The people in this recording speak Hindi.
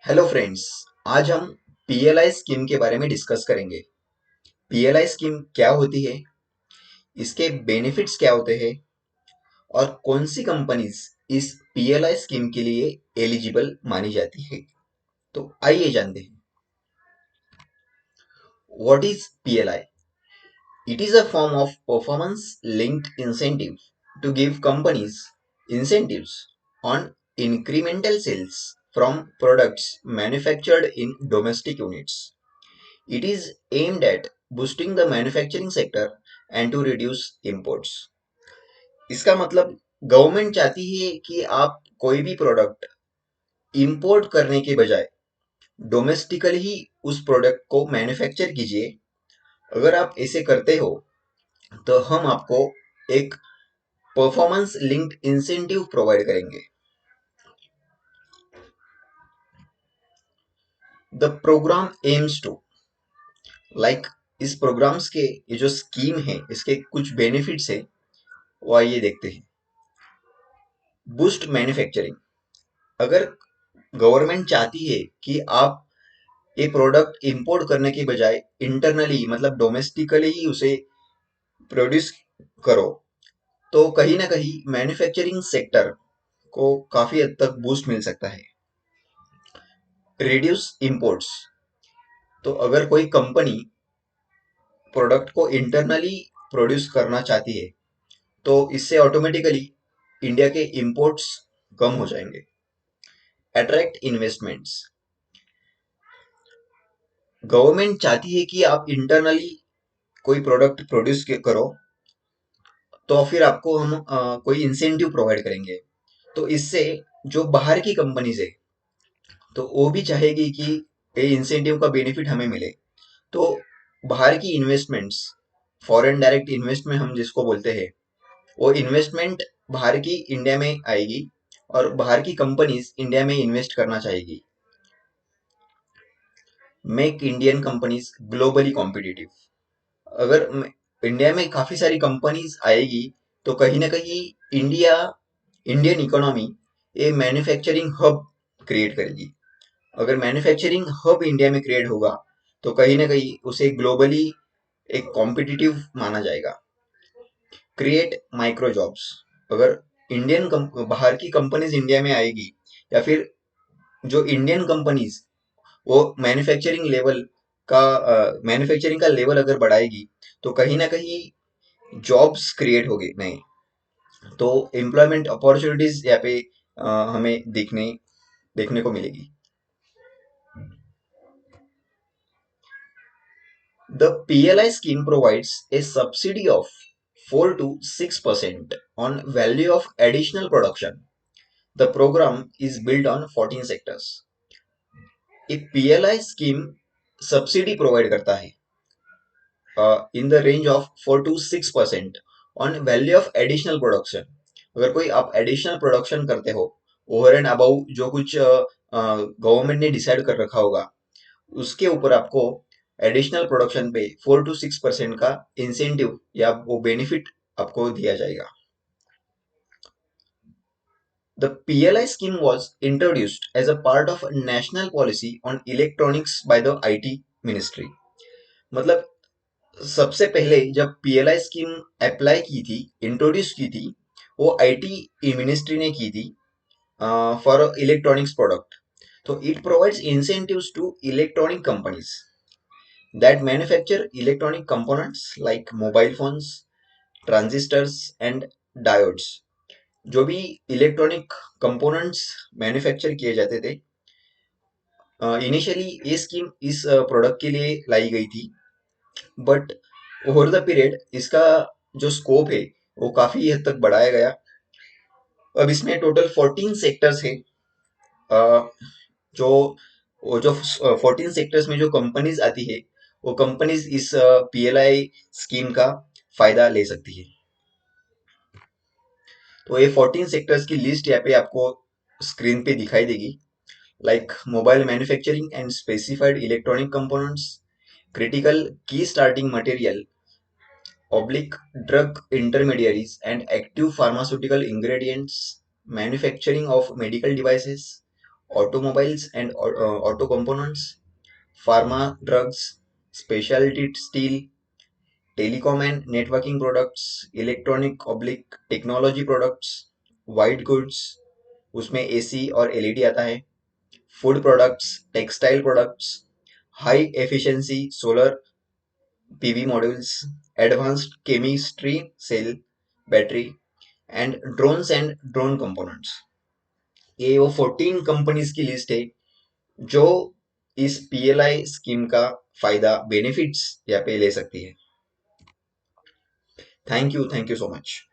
Hello friends. आज हम पीएलआई स्कीम के बारे में डिस्कस करेंगे। पीएलआई स्कीम क्या होती है, इसके बेनिफिट्स क्या होते हैं और कौन सी कंपनीज इस पीएलआई स्कीम के लिए एलिजिबल मानी जाती है। तो आइए जानते हैं what is PLI. It is a form of performance linked incentive to give companies incentives on incremental sales from products manufactured in domestic units. It is aimed at boosting the manufacturing sector and to reduce imports. इसका मतलब गवर्नमेंट चाहती है कि आप कोई भी प्रोडक्ट इंपोर्ट करने के बजाय डोमेस्टिकली ही उस प्रोडक्ट को मैन्युफैक्चर कीजिए। अगर आप ऐसे करते हो तो हम आपको एक परफॉर्मेंस लिंक्ड इंसेंटिव प्रोवाइड करेंगे। द प्रोग्राम एम्स टू इस प्रोग्राम्स के ये जो स्कीम है इसके कुछ बेनिफिट्स है वो आइए देखते हैं। Boost manufacturing. अगर गवर्नमेंट चाहती है कि आप ये प्रोडक्ट इंपोर्ट करने के बजाय इंटरनली मतलब डोमेस्टिकली ही उसे प्रोड्यूस करो तो कहीं ना कहीं मैन्युफैक्चरिंग सेक्टर को काफी हद तक बूस्ट मिल सकता है। Reduce imports. तो अगर कोई कंपनी प्रोडक्ट को इंटरनली प्रोड्यूस करना चाहती है तो इससे ऑटोमेटिकली इंडिया के इंपोर्ट्स कम हो जाएंगे। Attract investments. गवर्नमेंट चाहती है कि आप इंटरनली कोई प्रोडक्ट प्रोड्यूस करो तो फिर आपको हम कोई इंसेंटिव प्रोवाइड करेंगे। तो इससे जो बाहर की कंपनीज है तो वो भी चाहेगी कि ये इंसेंटिव का बेनिफिट हमें मिले। तो बाहर की इन्वेस्टमेंट्स, फॉरेन डायरेक्ट इन्वेस्टमेंट हम जिसको बोलते हैं, वो इन्वेस्टमेंट बाहर की इंडिया में आएगी और बाहर की कंपनीज इंडिया में इन्वेस्ट करना चाहेगी। Make Indian companies globally competitive. अगर इंडिया में काफी सारी कंपनीज आएगी तो कहीं ना कहीं इंडिया इंडियन इकोनॉमी ये मैन्युफैक्चरिंग हब क्रिएट करेगी। अगर मैन्युफैक्चरिंग हब इंडिया में क्रिएट होगा तो कहीं ना कहीं उसे ग्लोबली एक कॉम्पिटिटिव माना जाएगा। Create micro jobs. अगर बाहर की कंपनीज इंडिया में आएगी या फिर जो इंडियन कंपनीज वो मैन्युफैक्चरिंग का लेवल अगर बढ़ाएगी तो कहीं ना कहीं जॉब्स क्रिएट होगी नए। तो एम्प्लॉयमेंट अपॉर्चुनिटीज यहाँ पे हमें देखने को मिलेगी। The PLI scheme provides a subsidy of 4 to 6% on value of additional production. The program is built on 14 sectors. एक PLI scheme सब्सिडी प्रोवाइड करता है in the range of 4 to 6% on value of additional production. अगर कोई आप एडिशनल प्रोडक्शन करते हो ओवर एंड अबाउ जो कुछ गवर्नमेंट ने डिसाइड कर रखा होगा उसके ऊपर आपको एडिशनल प्रोडक्शन पे 4 to 6% का इंसेंटिव या वो बेनिफिट आपको दिया जाएगा। The PLI scheme was introduced as a part of a national policy on electronics by the IT ministry. मतलब सबसे पहले जब पीएलआई स्कीम अप्लाई की थी, इंट्रोड्यूस की थी, वो आईटी मिनिस्ट्री ने की थी फॉर इलेक्ट्रॉनिक्स प्रोडक्ट। तो it provides incentives to electronic companies that manufacture electronic components like mobile phones, transistors and diodes। जो भी इलेक्ट्रॉनिक कंपोनेंट्स मैन्युफैक्चर किए जाते थे, इनिशियली ये स्कीम इस प्रोडक्ट के लिए लाई गई थी, बट ओवर द पीरियड इसका जो स्कोप है वो काफी हद तक बढ़ाया गया। अब इसमें टोटल 14 सेक्टर्स है। जो वो जो 14 सेक्टर्स में जो कंपनीज आती है वो कंपनीज इस पीएलआई स्कीम का फायदा ले सकती है। तो ये 14 सेक्टर्स की लिस्ट यहाँ पे आपको स्क्रीन पे दिखाई देगी। Like mobile manufacturing and specified electronic components, critical key starting material oblique drug intermediaries and active pharmaceutical ingredients, manufacturing of medical devices, automobiles and auto components, pharma drugs, specialty steel, telecom and networking products, electronic oblique technology products, white goods, उसमें एसी और एलईडी आता है, food products, textile products, high efficiency solar PV modules, advanced chemistry cell battery and drones and drone components. ये वो 14 कंपनीज की लिस्ट है जो इस पीएलआई स्कीम का फायदा बेनिफिट्स यहाँ पे ले सकती है। Thank you so much.